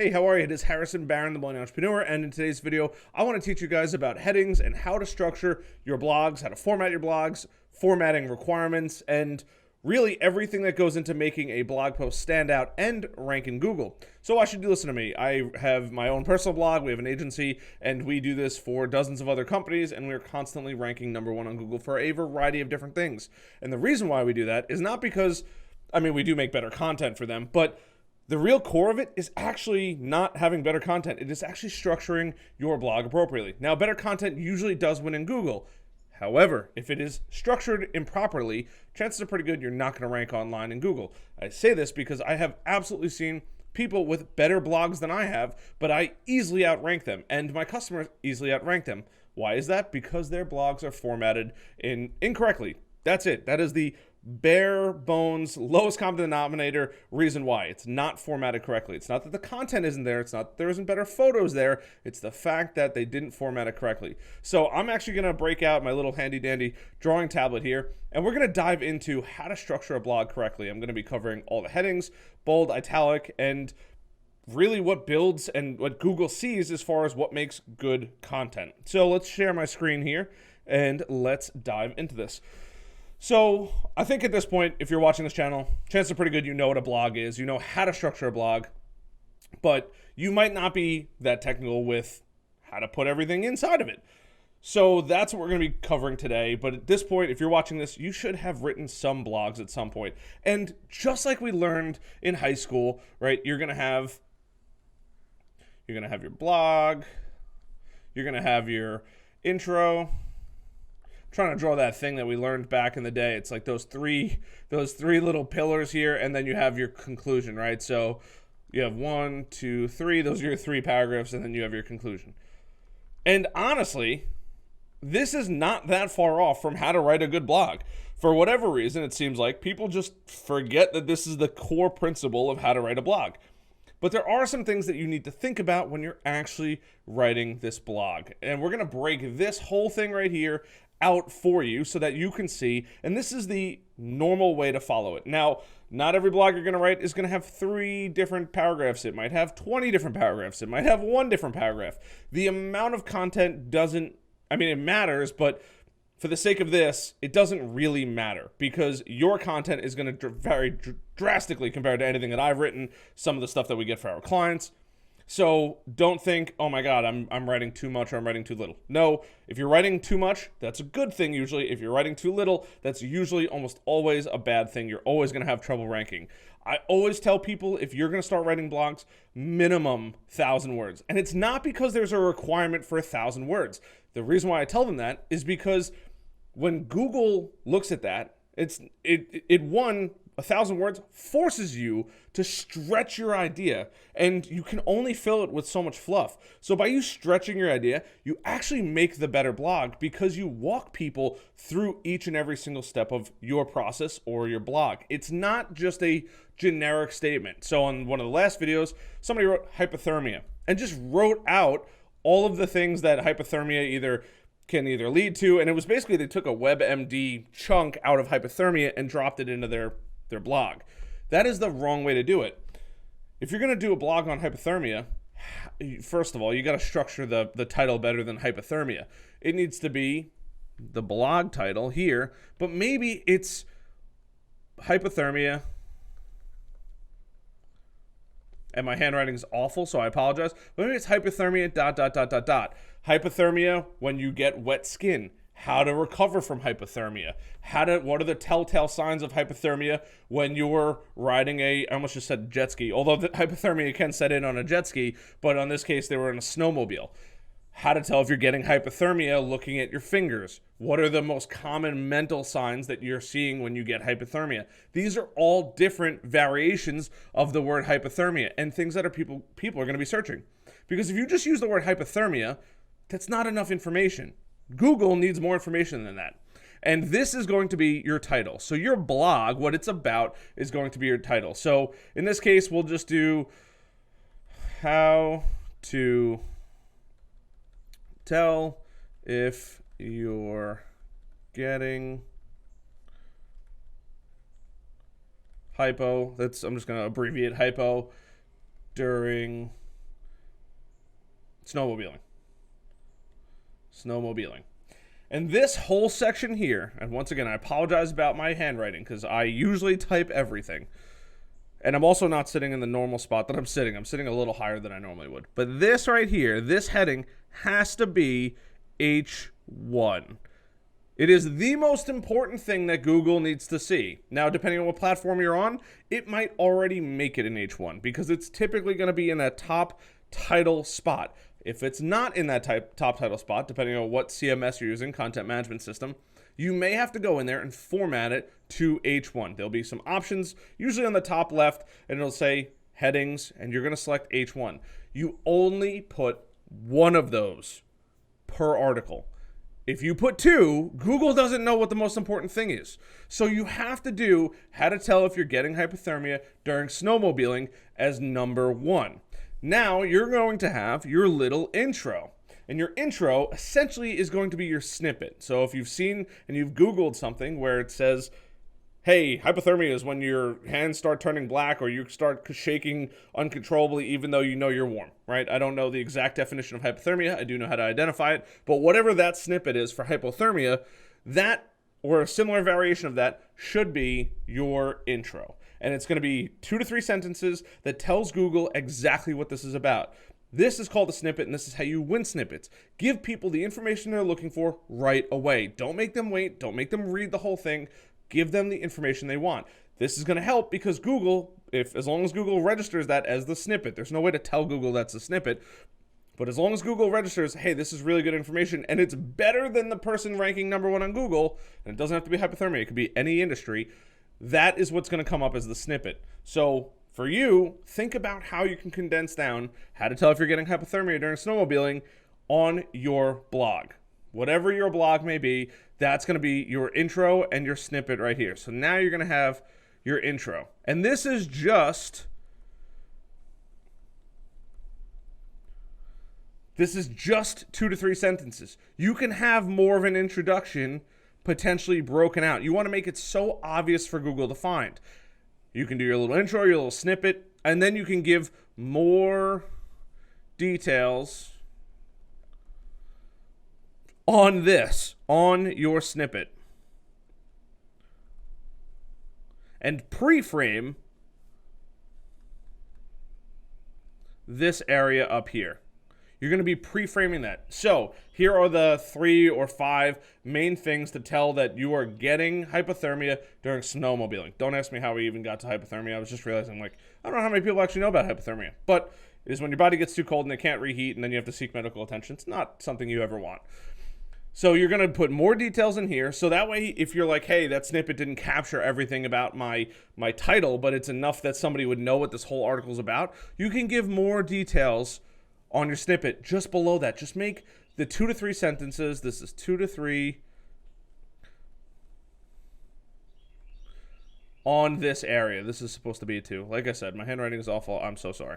Hey, how are you? It is Harrison Barron, the Millennial Entrepreneur, and in today's video, I want to teach you guys about headings and how to structure your blogs, how to format your blogs, formatting requirements, and really everything that goes into making a blog post stand out and rank in Google. So why should you listen to me? I have my own personal blog, we have an agency, and we do this for dozens of other companies, and we're constantly ranking #1 on Google for a variety of different things. And the reason why we do that is not because, we do make better content for them, but the real core of it is actually not having better content. It is actually structuring your blog appropriately. Now, better content usually does win in Google. However, if it is structured improperly, chances are pretty good you're not going to rank online in Google. I say this because I have absolutely seen people with better blogs than I have, but I easily outrank them, and my customers easily outrank them. Why is that? Because their blogs are formatted incorrectly. That's it. That is the bare bones, lowest common denominator reason why it's not formatted correctly. It's not that the content isn't there. It's not that there isn't better photos there. It's the fact that they didn't format it correctly. So I'm actually going to break out my little handy dandy drawing tablet here, and we're going to dive into how to structure a blog correctly. I'm going to be covering all the headings, bold, italic, and really what builds and what Google sees as far as what makes good content. So let's share my screen here and let's dive into this. So I think at this point, if you're watching this channel, chances are pretty good you know what a blog is, you know how to structure a blog, but you might not be that technical with how to put everything inside of it. So that's what we're going to be covering today. But at this point, if you're watching this, you should have written some blogs at some point. And just like we learned in high school, right, you're going to have your blog, you're going to have your intro. Trying to draw that thing that we learned back in the day. It's like those three little pillars here, and then you have your conclusion, right? So you have 1, 2, 3. Those are your 3 paragraphs, and then you have your conclusion. And honestly, this is not that far off from how to write a good blog. For whatever reason, it seems like people just forget that this is the core principle of how to write a blog. But there are some things that you need to think about when you're actually writing this blog. And we're going to break this whole thing right here out for you so that you can see, and this is the normal way to follow it. Now, not every blog you're going to write is going to have 3 different paragraphs. It might have 20 different paragraphs. It might have 1 different paragraph. The amount of content it matters, but for the sake of this, it doesn't really matter because your content is going to vary drastically compared to anything that I've written, some of the stuff that we get for our clients. So don't think, oh my God, I'm writing too much or I'm writing too little. No, if you're writing too much, that's a good thing usually. If you're writing too little, that's usually almost always a bad thing. You're always going to have trouble ranking. I always tell people if you're going to start writing blogs, minimum 1,000 words. And it's not because there's a requirement for 1,000 words. The reason why I tell them that is because when Google looks at that, it 1,000 words forces you to stretch your idea, and you can only fill it with so much fluff. So by you stretching your idea, you actually make the better blog because you walk people through each and every single step of your process or your blog. It's not just a generic statement. So on one of the last videos, somebody wrote hypothermia and just wrote out all of the things that hypothermia can either lead to, and it was basically they took a WebMD chunk out of hypothermia and dropped it into their blog. That is the wrong way to do it. If you're going to do a blog on hypothermia, first of all, you got to structure the title better than hypothermia. It needs to be the blog title here, but maybe it's hypothermia. And my handwriting is awful, so I apologize. But maybe it's hypothermia ... Hypothermia when you get wet skin. How to recover from hypothermia. What are the telltale signs of hypothermia when you're riding I almost just said jet ski, although the hypothermia can set in on a jet ski, but on this case, they were in a snowmobile. How to tell if you're getting hypothermia looking at your fingers. What are the most common mental signs that you're seeing when you get hypothermia? These are all different variations of the word hypothermia and things that people are going to be searching. Because if you just use the word hypothermia, that's not enough information. Google needs more information than that. And this is going to be your title. So your blog, what it's about, is going to be your title. So in this case, we'll just do how to tell if you're getting hypo. I'm just going to abbreviate hypo during Snowmobiling. Snowmobiling. And this whole section here, and once again, I apologize about my handwriting because I usually type everything. And I'm also not sitting in the normal spot that I'm sitting. I'm sitting a little higher than I normally would. But this right here, this heading has to be H1. It is the most important thing that Google needs to see. Now, depending on what platform you're on, it might already make it in H1 because it's typically going to be in that top title spot. If it's not in that top title spot, depending on what CMS you're using, content management system, you may have to go in there and format it to H1. There'll be some options, usually on the top left, and it'll say headings, and you're going to select H1. You only put one of those per article. If you put two, Google doesn't know what the most important thing is. So you have to do how to tell if you're getting hypothermia during snowmobiling as number 1. Now you're going to have your little intro. And your intro essentially is going to be your snippet. So if you've seen and you've Googled something where it says, hey, hypothermia is when your hands start turning black or you start shaking uncontrollably even though you know you're warm, right? I don't know the exact definition of hypothermia. I do know how to identify it. But whatever that snippet is for hypothermia, that or a similar variation of that should be your intro. And it's going to be 2 to 3 sentences that tells Google exactly what this is about. This is called a snippet, and this is how you win snippets. Give people the information they're looking for right away. Don't make them wait. Don't make them read the whole thing. Give them the information they want. This is going to help because Google, as long as Google registers that as the snippet, there's no way to tell Google that's a snippet, but as long as Google registers, hey, this is really good information, and it's better than the person ranking number 1 on Google, and it doesn't have to be hypothermia, it could be any industry, that is what's going to come up as the snippet. So for you, think about how you can condense down how to tell if you're getting hypothermia during snowmobiling on your blog. Whatever your blog may be, that's going to be your intro and your snippet right here. So now you're going to have your intro. And this is just 2 to 3 sentences. You can have more of an introduction potentially broken out. You want to make it so obvious for Google to find. You can do your little intro, your little snippet, and then you can give more details on this, on your snippet. And pre-frame this area up here. You're going to be pre-framing that. So here are the 3 or 5 main things to tell that you are getting hypothermia during snowmobiling. Don't ask me how we even got to hypothermia. I was just realizing, I don't know how many people actually know about hypothermia. But it is when your body gets too cold and it can't reheat and then you have to seek medical attention. It's not something you ever want. So you're going to put more details in here. So that way, if you're like, hey, that snippet didn't capture everything about my title, but it's enough that somebody would know what this whole article is about, you can give more details on your snippet just below that. Just make the 2 to 3 sentences. This is 2 to 3 on this area. This is supposed to be 2. Like I said, my handwriting is awful. I'm so sorry.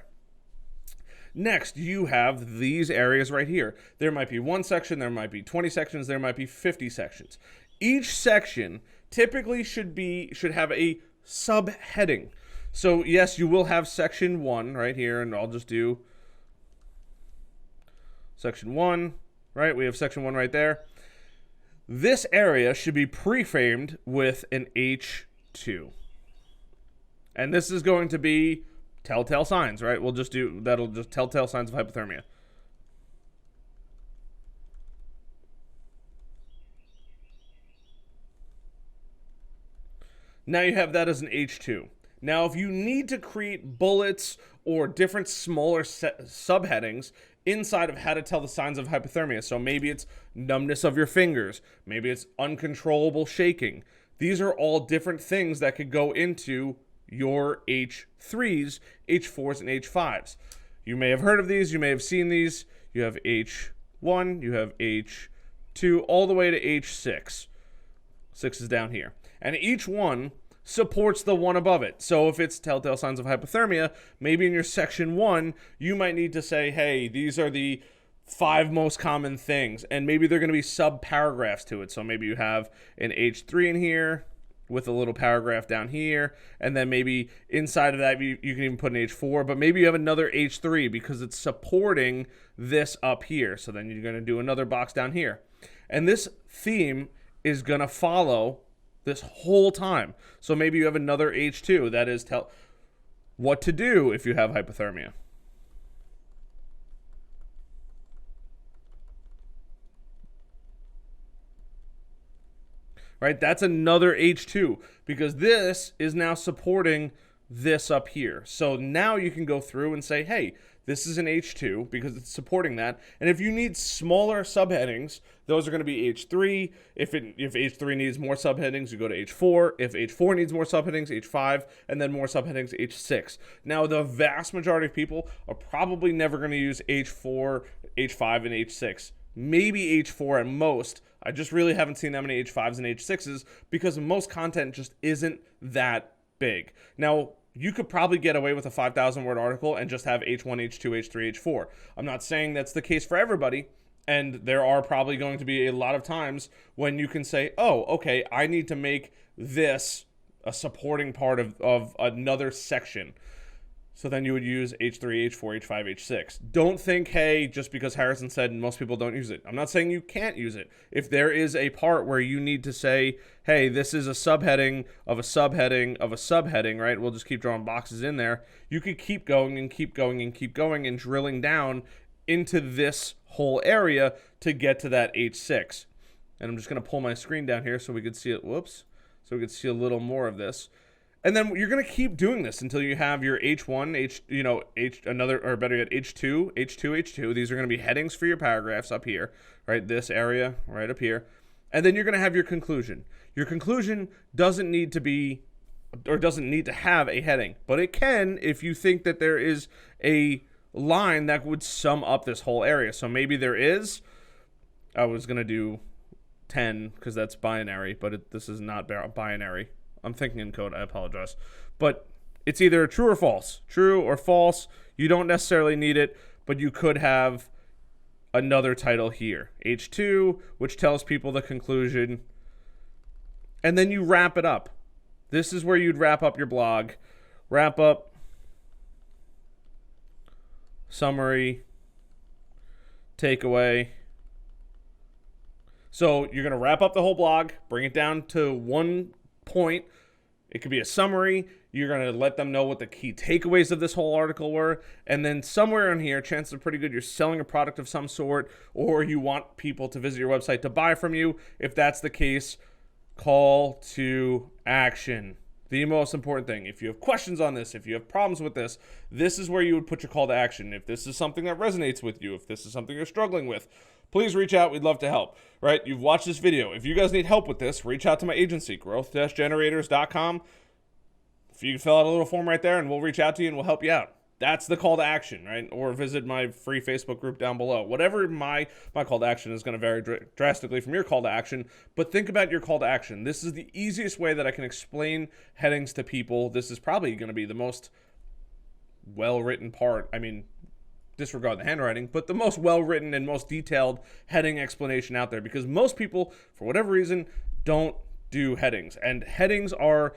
Next, you have these areas right here. There might be 1 section, there might be 20 sections, there might be 50 sections. Each section typically should have a subheading. So yes, you will have section 1 right here, and I'll just do section 1, right? We have section 1 right there. This area should be pre-framed with an H2. And this is going to be telltale signs, right? That'll just telltale signs of hypothermia. Now you have that as an H2. Now, if you need to create bullets or different smaller subheadings inside of how to tell the signs of hypothermia, so maybe it's numbness of your fingers, maybe it's uncontrollable shaking. These are all different things that could go into your H3s, H4s, and H5s. You may have heard of these. You may have seen these. You have H1, you have H2, all the way to H6. 6 is down here. And each one supports the one above it. So if it's telltale signs of hypothermia, maybe in your section 1, you might need to say, hey, these are the 5 most common things. And maybe they're going to be sub-paragraphs to it. So maybe you have an H3 in here, with a little paragraph down here, and then maybe inside of that you can even put an H4, but maybe you have another H3 because it's supporting this up here. So then you're going to do another box down here. And this theme is going to follow this whole time. So maybe you have another H2, that is tell what to do if you have hypothermia. Right? That's another H2 because this is now supporting this up here. So now you can go through and say, hey, this is an H2 because it's supporting that. And if you need smaller subheadings, those are going to be H3. If H3 needs more subheadings, you go to H4. If H4 needs more subheadings, H5, and then more subheadings, H6. Now, the vast majority of people are probably never going to use H4, H5, and H6. Maybe H4 at most. I just really haven't seen that many H5s and H6s because most content just isn't that big. Now, you could probably get away with a 5,000 word article and just have H1, H2, H3, H4. I'm not saying that's the case for everybody, and there are probably going to be a lot of times when you can say, oh, okay, I need to make this a supporting part of another section. So then you would use H3, H4, H5, H6. Don't think, hey, just because Harrison said most people don't use it. I'm not saying you can't use it. If there is a part where you need to say, hey, this is a subheading of a subheading of a subheading, right? We'll just keep drawing boxes in there. You could keep going and keep going and keep going and drilling down into this whole area to get to that H6. And I'm just going to pull my screen down here so we could see it. Whoops. So we could see a little more of this. And then you're going to keep doing this until you have your H1, H2, H2. These are going to be headings for your paragraphs up here, right? This area right up here. And then you're going to have your conclusion. Your conclusion doesn't need to have a heading, but it can if you think that there is a line that would sum up this whole area. So maybe there is. I was going to do 10 because that's binary, but this is not binary. I'm thinking in code, I apologize. But it's either true or false. True or false. You don't necessarily need it, but you could have another title here. H2, which tells people the conclusion. And then you wrap it up. This is where you'd wrap up your blog. Wrap up, summary, takeaway. So you're going to wrap up the whole blog, bring it down to one point. It could be a summary. You're going to let them know what the key takeaways of this whole article were. And then somewhere in here, chances are pretty good you're selling a product of some sort, or you want people to visit your website to buy from you. If that's the case, call to action. The most important thing. If you have questions on this, if you have problems with this, this is where you would put your call to action. If this is something that resonates with you, if this is something you're struggling with, please reach out. We'd love to help, right? You've watched this video. If you guys need help with this, reach out to my agency, growth-generators.com. If you can fill out a little form right there and we'll reach out to you and we'll help you out. That's the call to action, right? Or visit my free Facebook group down below. Whatever my call to action is going to vary drastically from your call to action, but think about your call to action. This is the easiest way that I can explain headings to people. This is probably going to be the most well-written part. I mean, disregard the handwriting, but the most well-written and most detailed heading explanation out there, because most people, for whatever reason, don't do headings. And headings are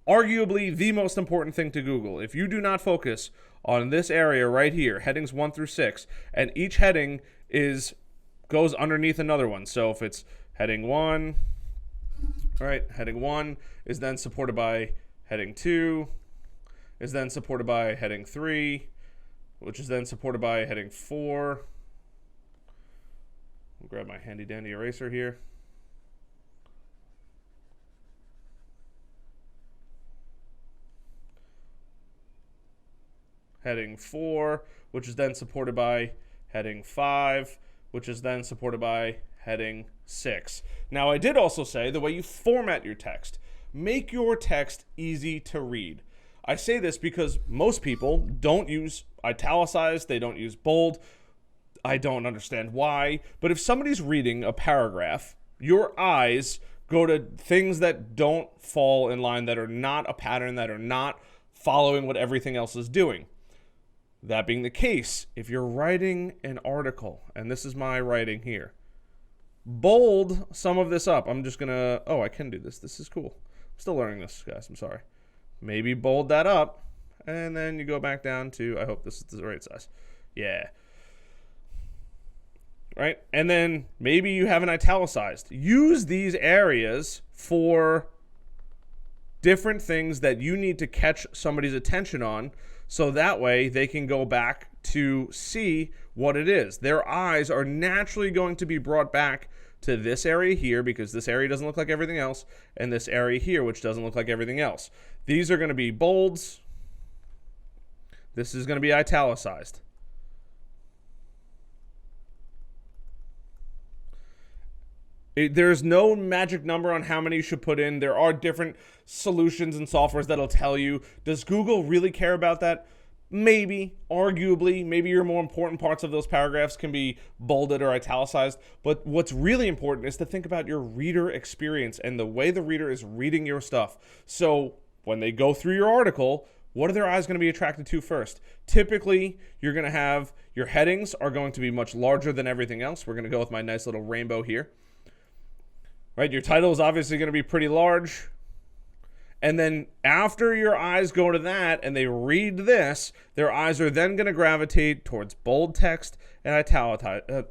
arguably the most important thing to Google. If you do not focus on this area right here, headings 1 through 6, and each heading goes underneath another one. So if it's heading 1, right, heading 1 is then supported by heading 2, is then supported by heading 3, which is then supported by heading 4. I'll grab my handy dandy eraser here. Heading 4, which is then supported by heading 5, which is then supported by heading 6. Now, I did also say the way you format your text. Make your text easy to read. I say this because most people don't use italicized, they don't use bold. I don't understand why. But if somebody's reading a paragraph, your eyes go to things that don't fall in line, that are not a pattern, that are not following what everything else is doing. That being the case, if you're writing an article, and this is my writing here, bold some of this up. I'm just going to, I can do this. This is cool. Still learning this, guys. I'm sorry. Maybe bold that up, and then you go back down to, I hope this is the right size. Yeah. Right? And then maybe you have an italicized. Use these areas for different things that you need to catch somebody's attention on, so that way they can go back to see what it is. Their eyes are naturally going to be brought back to this area here, because this area doesn't look like everything else, and this area here, which doesn't look like everything else. These are going to be bolds. This is going to be italicized. There's no magic number on how many you should put in. There are different solutions and softwares that'll tell you. Does Google really care about that? Maybe, arguably, maybe your more important parts of those paragraphs can be bolded or italicized. But what's really important is to think about your reader experience and the way the reader is reading your stuff. So when they go through your article, what are their eyes going to be attracted to first? Typically, you're going to have your headings are going to be much larger than everything else. We're going to go with my nice little rainbow here. Right, your title is obviously going to be pretty large. And then after your eyes go to that and they read this, their eyes are then going to gravitate towards bold text and italicized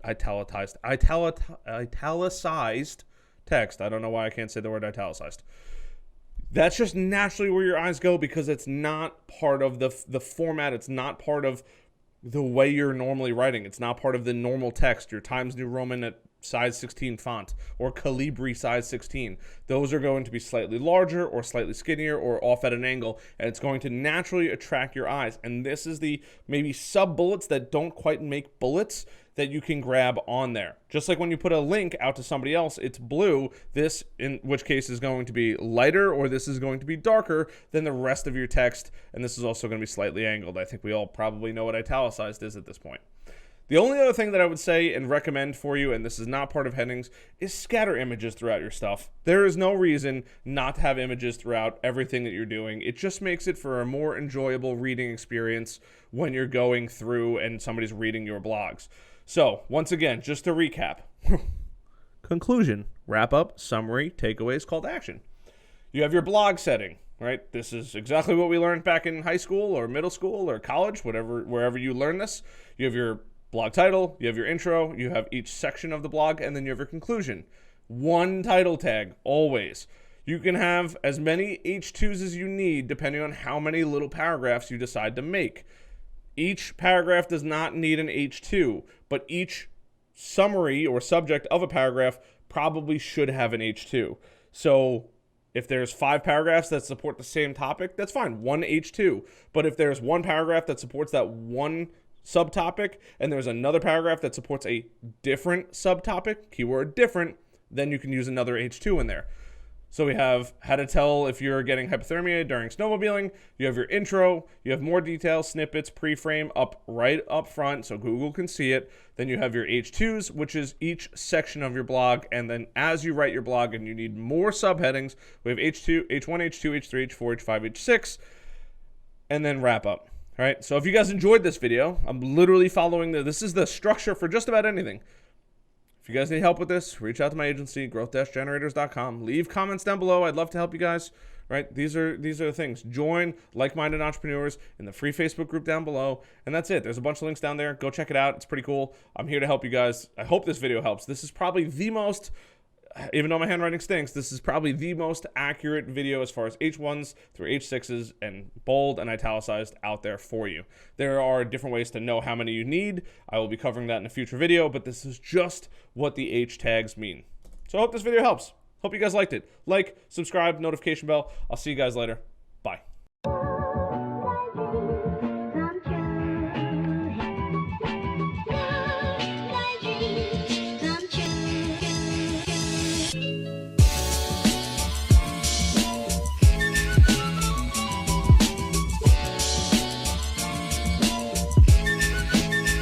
text. I don't know why I can't say the word italicized. That's just naturally where your eyes go, because it's not part of the format. It's not part of the way you're normally writing. It's not part of the normal text. Your Times New Roman at size 16 font or Calibri size 16. Those are going to be slightly larger or slightly skinnier or off at an angle, and it's going to naturally attract your eyes. And this is the maybe sub bullets that don't quite make bullets that you can grab on there. Just like when you put a link out to somebody else, it's blue. This, in which case, is going to be lighter, or this is going to be darker than the rest of your text. And this is also going to be slightly angled. I think we all probably know what italicized is at this point. The only other thing that I would say and recommend for you, and this is not part of headings, is scatter images throughout your stuff. There is no reason not to have images throughout everything that you're doing. It just makes it for a more enjoyable reading experience when you're going through and somebody's reading your blogs. So, once again, just to recap. Conclusion, wrap up, summary, takeaways, call to action. You have your blog setting, right? This is exactly what we learned back in high school or middle school or college, wherever you learn this. You have your blog title, you have your intro, you have each section of the blog, and then you have your conclusion. One title tag, always. You can have as many H2s as you need depending on how many little paragraphs you decide to make. Each paragraph does not need an H2, but each summary or subject of a paragraph probably should have an H2. So if there's 5 paragraphs that support the same topic, that's fine, one H2. But if there's one paragraph that supports that one subtopic, and there's another paragraph that supports a different subtopic, keyword different, then you can use another H2 in there. So we have how to tell if you're getting hypothermia during snowmobiling. You have your intro. You have more details, snippets, pre-frame right up front so Google can see it. Then you have your H2s, which is each section of your blog. And then as you write your blog and you need more subheadings, we have H2, H1, H2, H3, H4, H5, H6, and then wrap up. All right, so if you guys enjoyed this video, I'm literally following this is the structure for just about anything. If you guys need help with this, reach out to my agency, growth-generators.com. Leave comments down below. I'd love to help you guys. Right? These are the things. Join like-minded entrepreneurs in the free Facebook group down below. And that's it. There's a bunch of links down there. Go check it out. It's pretty cool. I'm here to help you guys. I hope this video helps. This is probably the most, even though my handwriting stinks, this is probably the most accurate video as far as H1s through H6s and bold and italicized out there for you. There are different ways to know how many you need. I will be covering that in a future video, but this is just what the H tags mean. So I hope this video helps. Hope you guys liked it. Like, subscribe, notification bell. I'll see you guys later.